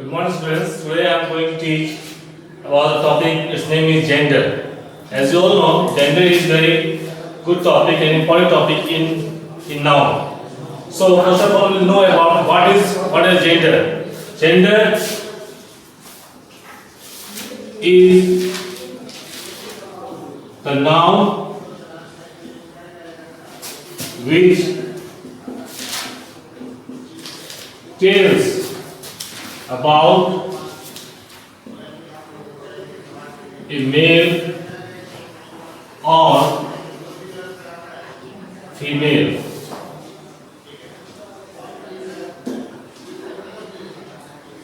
Good morning, students. Today I am going to teach about the topic. Its name is gender. As you all know, gender is very good topic and important topic in now. So first of all, we'll know about what is gender. Gender is the noun which tells about a male or female.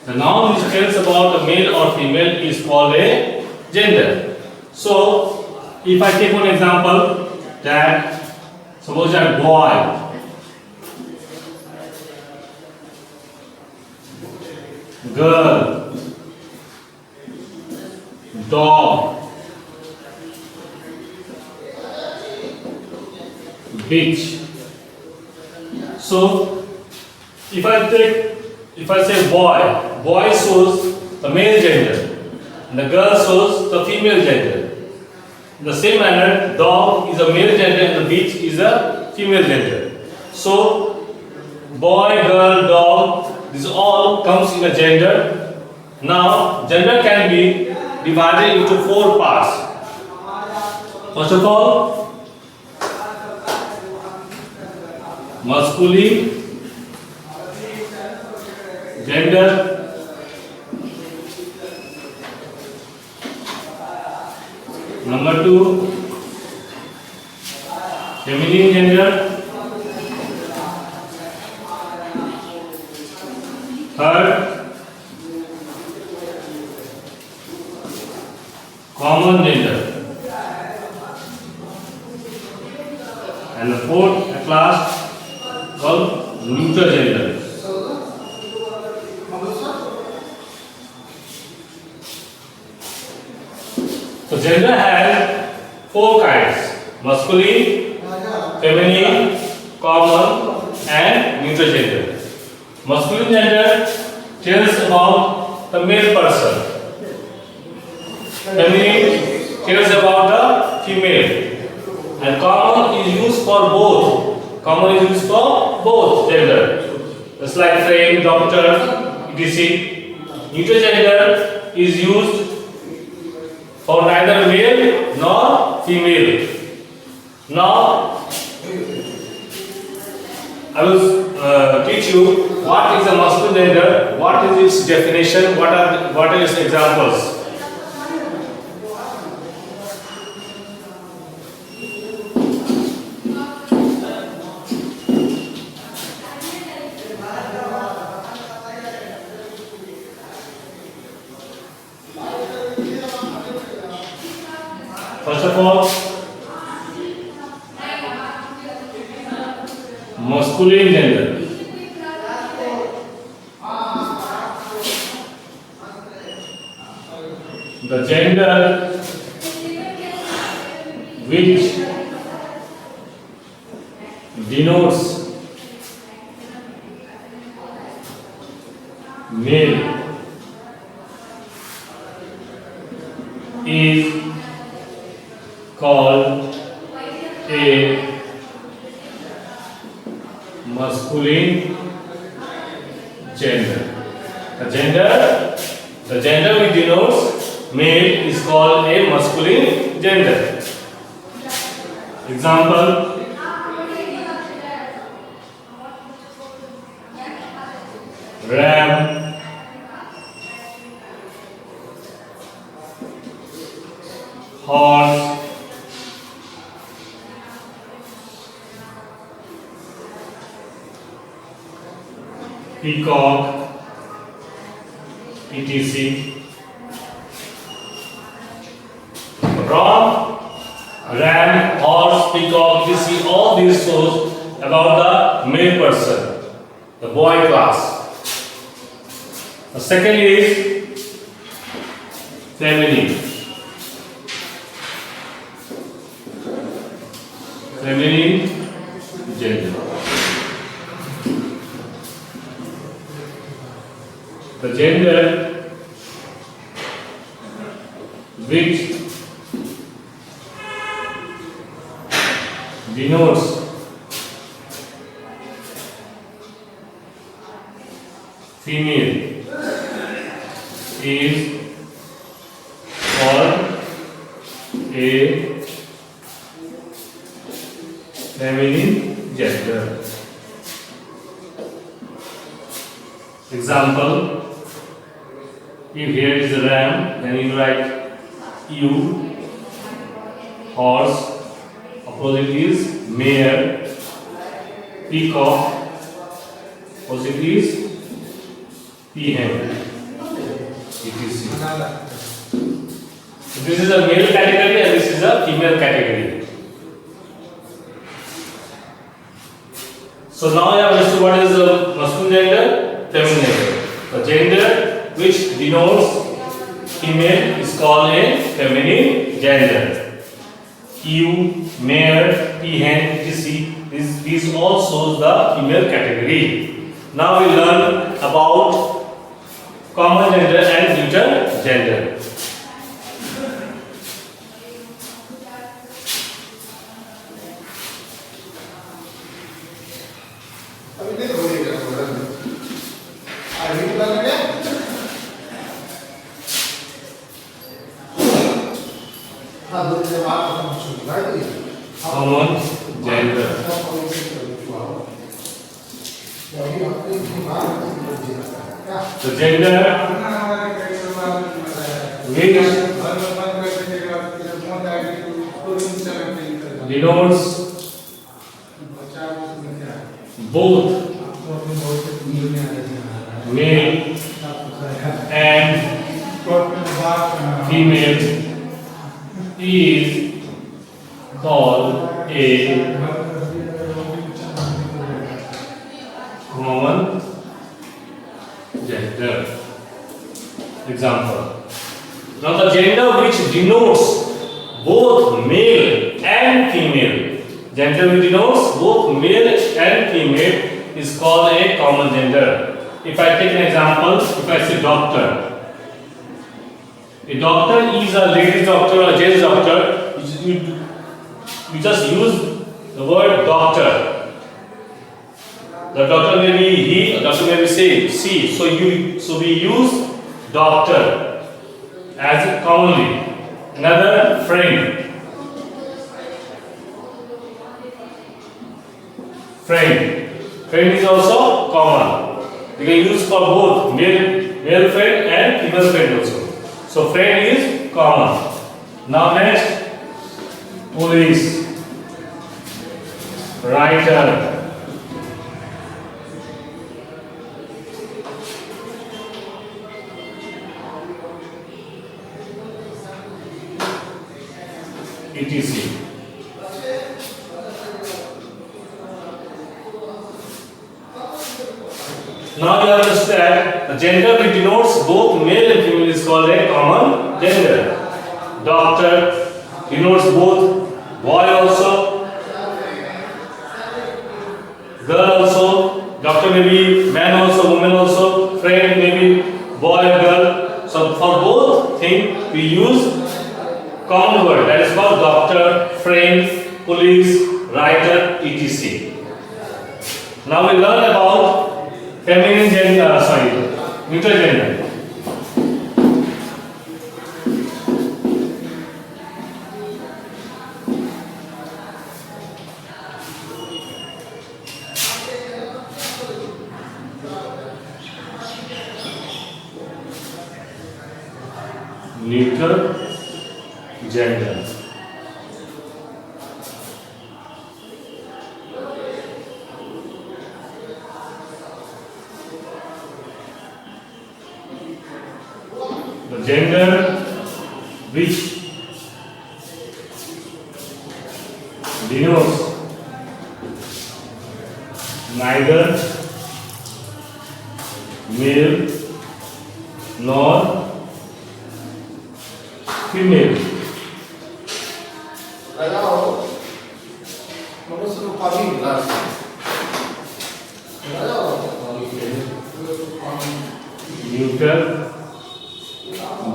The noun which tells about a male or female is called a gender. So, if I take one example, that suppose a boy, girl, dog, bitch. So if I say boy, boy shows the male gender and the girl shows the female gender. In the same manner, dog is a male gender and the bitch is a female gender. So boy, girl, dog, this all comes in a gender. Now, gender can be divided into 4 parts. First of all, masculine gender, number 2, feminine gender, third, common gender, and the fourth at last called neutral gender. So gender has 4 kinds: masculine, feminine, common, and neutral gender. Masculine gender tells about the male person. Feminine tells about the female. And common is used for both. Common is used for both gender. Just like friend, doctor, etc. Neutral gender is used for neither male nor female. Now, I will teach you what is a masculine gender, what is its definition, what are its examples. First of all, masculine gender. The gender which denotes male is called a masculine gender. The gender which denotes male is called a masculine gender. Example: ram, horse, peacock, etc. Ram, horse, peacock, etc. All these shows about the male person, the boy class. The second is feminine. Feminine gender. The gender gender which denotes female is called a feminine gender. Example, if here is a ram, then you write ewe, horse, opposite is mare, peacock, opposite is peahen, etc. So this is a male category and this is a female category. So now you have understood what is the masculine gender, feminine gender. The gender which denotes female is called a feminine gender. Ewe, mare, peahen, etc. These all shows the female category. Now we learn about common gender and neuter gender. Common gender. The gender which denotes both male and female is called a common gender. Example. Now the gender which denotes both male and female, gender which denotes both male and female is called a common gender. If I take an example, if I say doctor, a doctor is a ladies doctor or a gents doctor. You just use the word doctor. The doctor may be he, the doctor may be she. So we use doctor as commonly. Another friend. Friend is also common. You can use for both male friend and female friend also. So friend is common. Now next, police, writer, etc. Now you understand the gender which denotes both male and female is called a common gender. Doctor denotes both boy also, girl also, doctor may be man also, woman also, friend may be boy and girl. So for both things we use common word that is called doctor, friend, police, writer, etc. Now we learn about feminine gender, neuter gender. Neuter gender. The gender which denotes neither male nor female. Neuter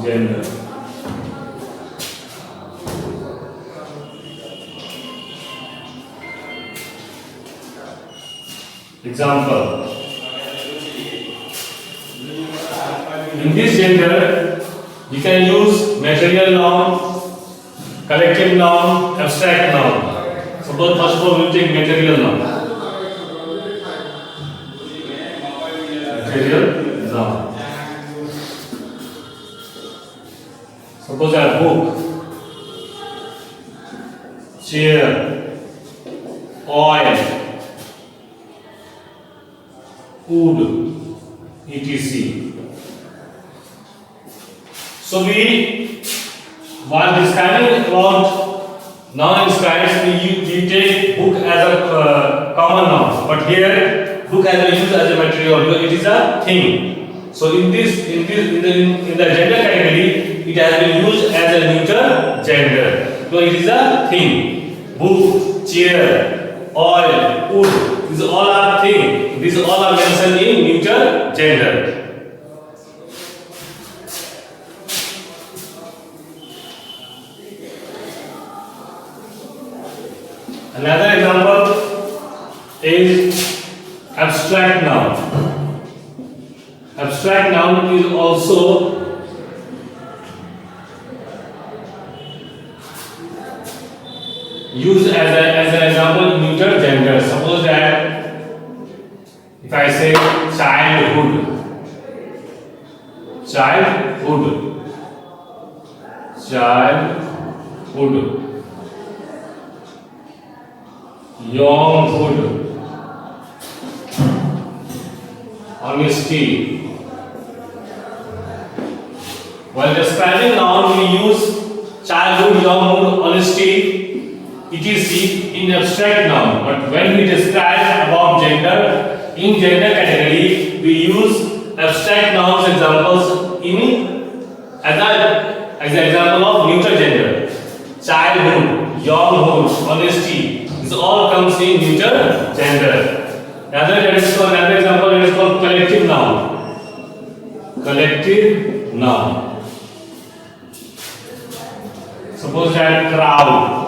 gender. Example. In this gender, you can use material noun, collective noun, abstract noun. Suppose first of all we take material noun. Material noun. Suppose I have book, chair, oil, wood, etc. So while describing about noun describes, we take book as a common noun, but here book has been used as a material because it is a thing. So in the gender category, it has been used as a neuter gender. So it is a thing. Book, chair, oil, wood. These all are things. These all are mentioned in neuter gender. Another example is abstract noun. Abstract noun is also used as an example in neuter gender. Suppose that if I say childhood, younghood, honesty. While describing noun, we use childhood, younghood, honesty, etc. in abstract noun. But when we describe about gender, in gender category, we use abstract nouns examples as an example of neuter gender. Childhood, younghood, honesty. This all comes in neuter gender. Another example is called collective noun. Collective noun. Suppose that crowd.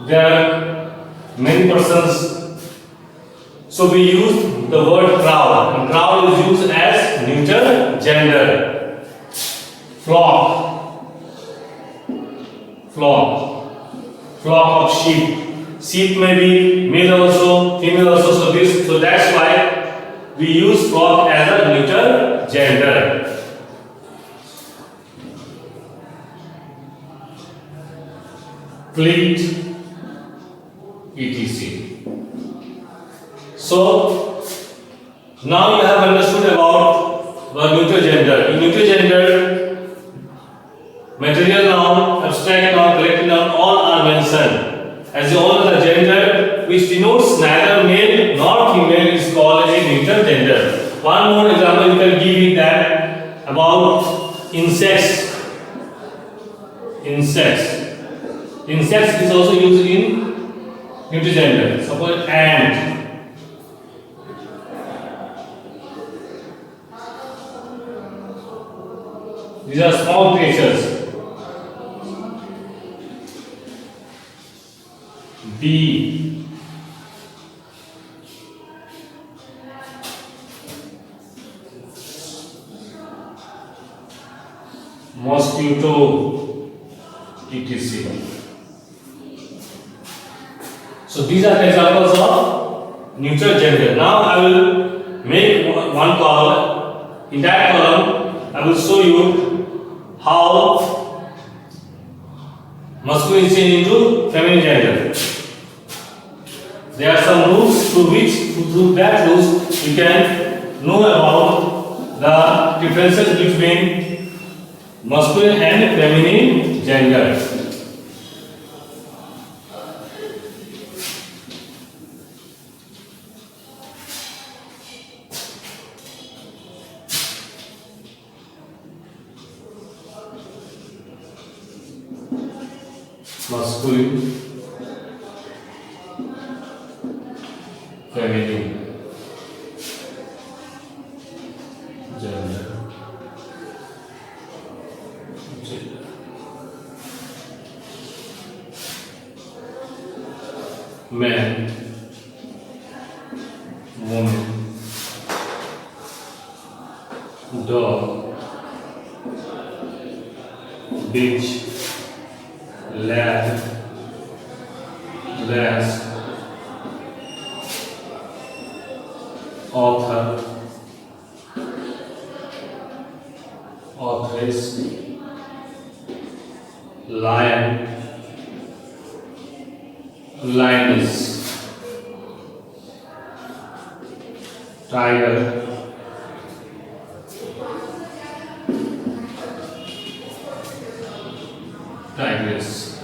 There are many persons. So we use the word crowd. And crowd is used as neuter gender. Flock. Flock of sheep. Sheep may be male also, female also. So that's why we use flock as a neuter gender. Fleet, etc. So now you have understood about the neuter gender. In neuter gender, material noun, abstract noun, collective noun, all are mentioned. As you all know, the gender which denotes neither male nor female is called a neuter gender. One more example you can give is that about insects. Insects is also used in neuter gender. Suppose ant. These are small creatures. Bee. Mosquito, etc. So these are the examples of neuter gender. Now I will make one column. In that column, I will show you how masculine is changed into feminine gender. There are some rules through that rules you can know about the differences between masculine and feminine gender. Masculine, feminine gender. man, woman, dog, beach, lad, lass, author, authoress, lion, lioness, tiger, tigress.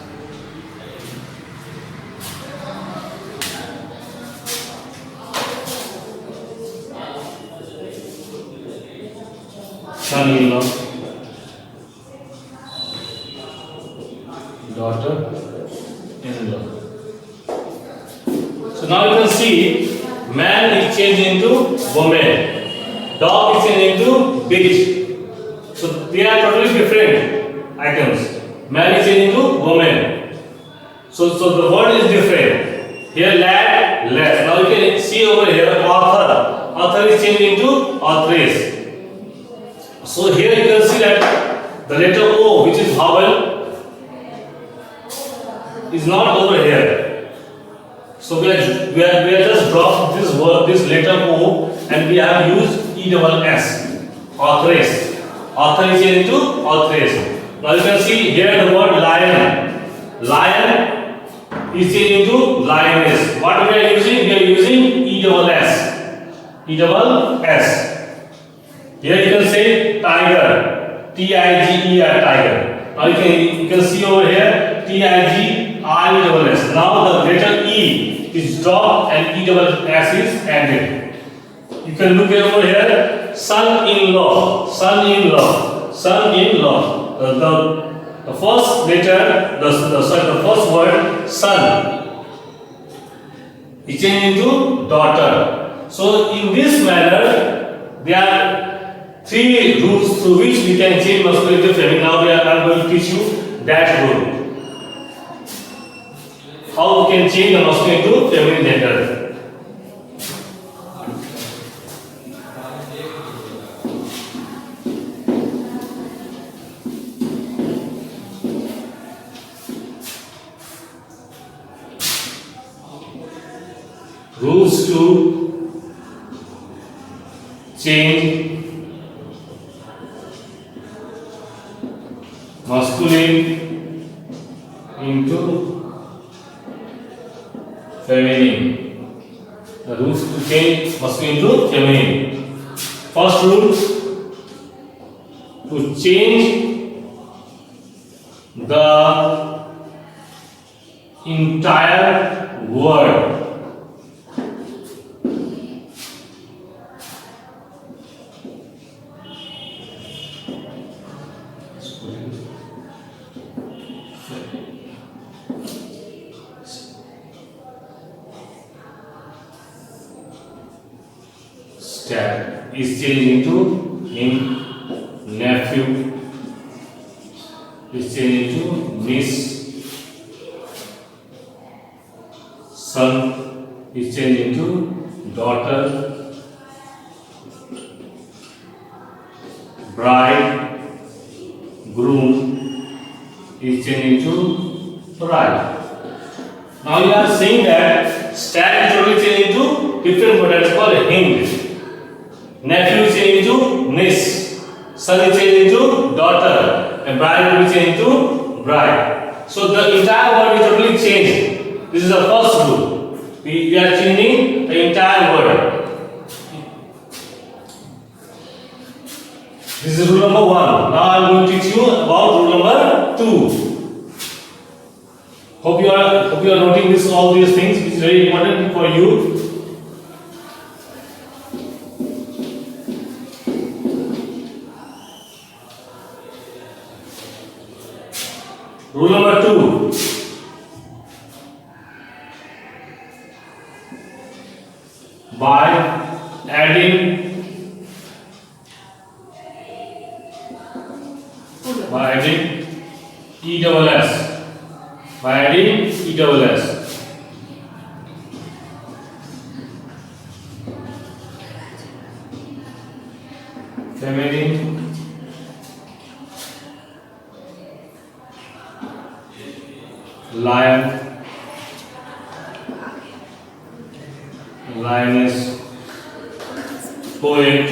Son-in-law, daughter-in-law. So now you can see man is changed into woman, dog is changed into beast. So they are totally different items. Man is changed into woman. So the word is different. Here lad, less. Now you can see over here author. Author is changed into authoress. So here you can see that the letter O, which is vowel, is not over here. So we are just dropped this word, this letter O, and we have used ESS, authoress. Author is changed into authoress. Now you can see here the word lion. Lion is changed into lioness. What we are using? We are using ESS. ESS. Here you can say tiger, Tiger, tiger. Now you can see over here TIGRESS. Now the letter E is dropped and ESS is added. You can look over here, son-in-law, son-in-law, son-in-law. The first letter, the first word, son, is changed into daughter. So in this manner, there are three rules through which we can change masculine to feminine. Now I am going to teach you that rule. How we can change the masculine to feminine gender. Rules to change masculine into feminine. The rules to change masculine into feminine. First rule, to change the entire word. Step is changed into nephew, is changed into niece, son is changed into daughter, bride, groom is changed into bride. Now you are saying that stack is totally changed into different word, that is called a hinged. Nephew is changed into niece, son is changed into daughter, and bride will be changed into bride. So the entire word is totally changed. This is the first rule. We are changing the entire word. This is rule number 1. Now I am going to teach you about rule number 2. Hope you are noting all these things, which is very important for you. Rule number 2. By adding ESS. By adding ESS. feminine, lion, lioness, poet,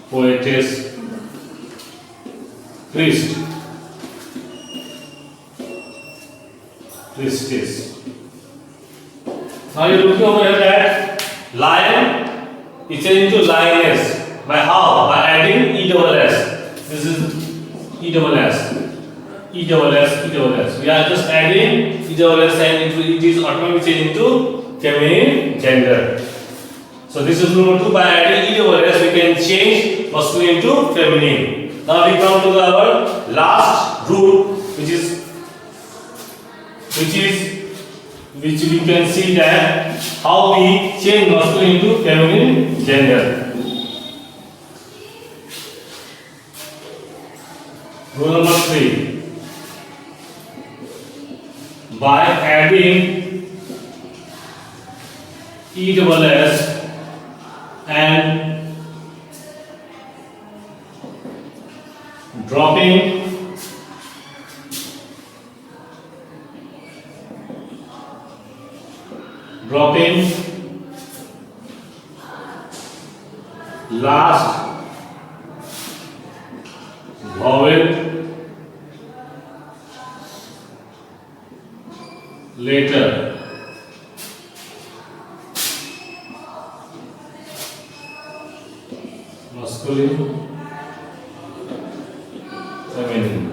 poetess, priest, priestess. Now you're looking over here at lion is changed to lioness. By how? By adding E double S. This is E double S. E double S, E double S. We are just adding E double S and it is automatically changed into feminine gender. So this is rule number 2. By adding E double S, we can change masculine into feminine. Now we come to our last rule, which we can see that how we change masculine into feminine gender. Rule number 3. By adding E double S and dropping last vowel later, masculine, feminine.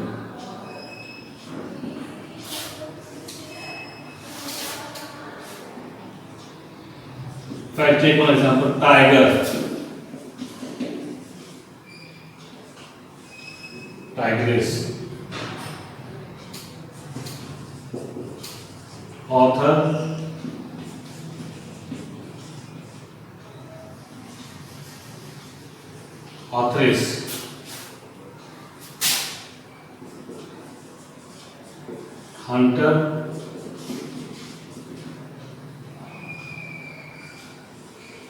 If I take one example, tiger, tigress, author, authoress, hunter,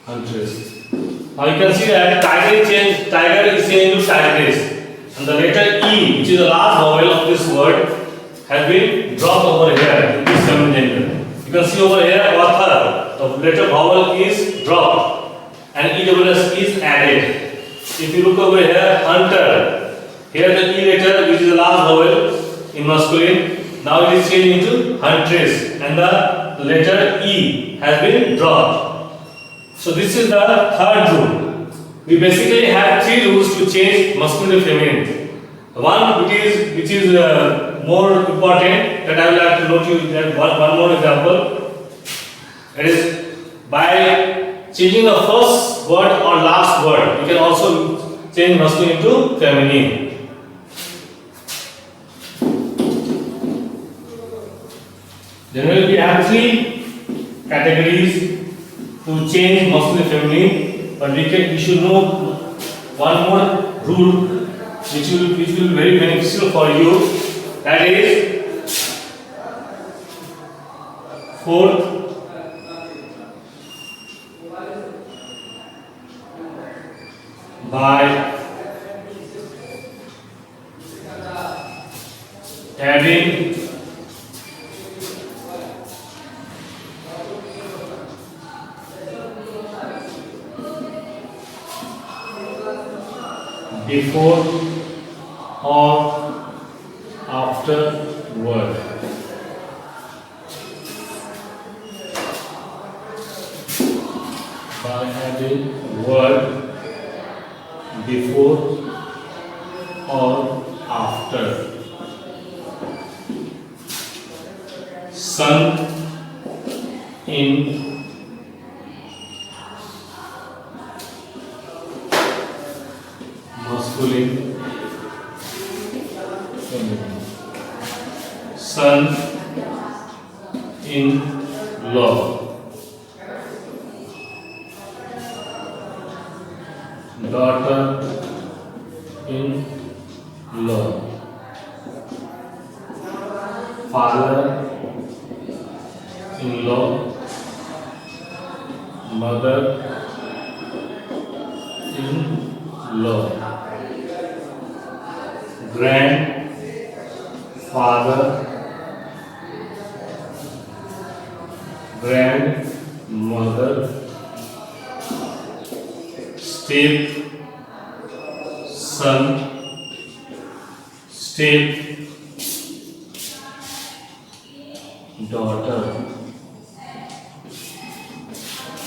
huntress. Now you can see that tiger is changed to tigress, and the letter E, which is the last vowel of this word, has been dropped over here in this feminine gender. You can see over here author, the letter vowel is dropped and E double S is added. If you look over here, hunter, here the E letter, which is the last vowel in masculine, now it is changed into huntress and the letter E has been dropped. So this is the third rule. We basically have 3 rules to change masculine to feminine. One which is more important, that I will have to note you that one more example. That is by changing the first word or last word, you can also change masculine to feminine. Generally, we have 3 categories to change masculine to feminine, but we should know one more rule which will be very beneficial for you. That is, fourth, by adding before or after word. By adding word before or after. Sun in masculine, feminine. Son in law. Daughter in law. Father in law. Mother in-law, grandfather, grandmother, step son, step daughter.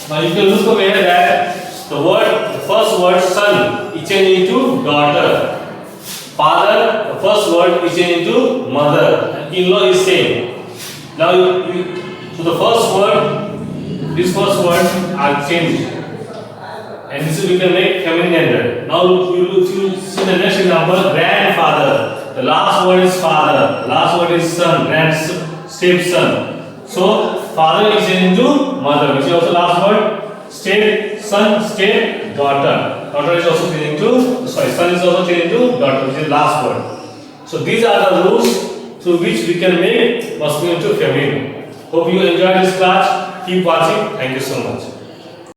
Now you can look away that the first word son is changed into daughter. Father, the first word is changed into mother. In-law is same. Now so the first word, this first word are changed, and this we can make feminine gender. Now you see the next example, grandfather. The last word is father. The last word is son. Stepson. So father is changed into mother, which is also last word. Stepson, stepdaughter. Daughter is also changed into son is also changed into daughter, which is last word. So these are the rules through which we can make masculine into feminine. Hope you enjoyed this class. Keep watching. Thank you so much.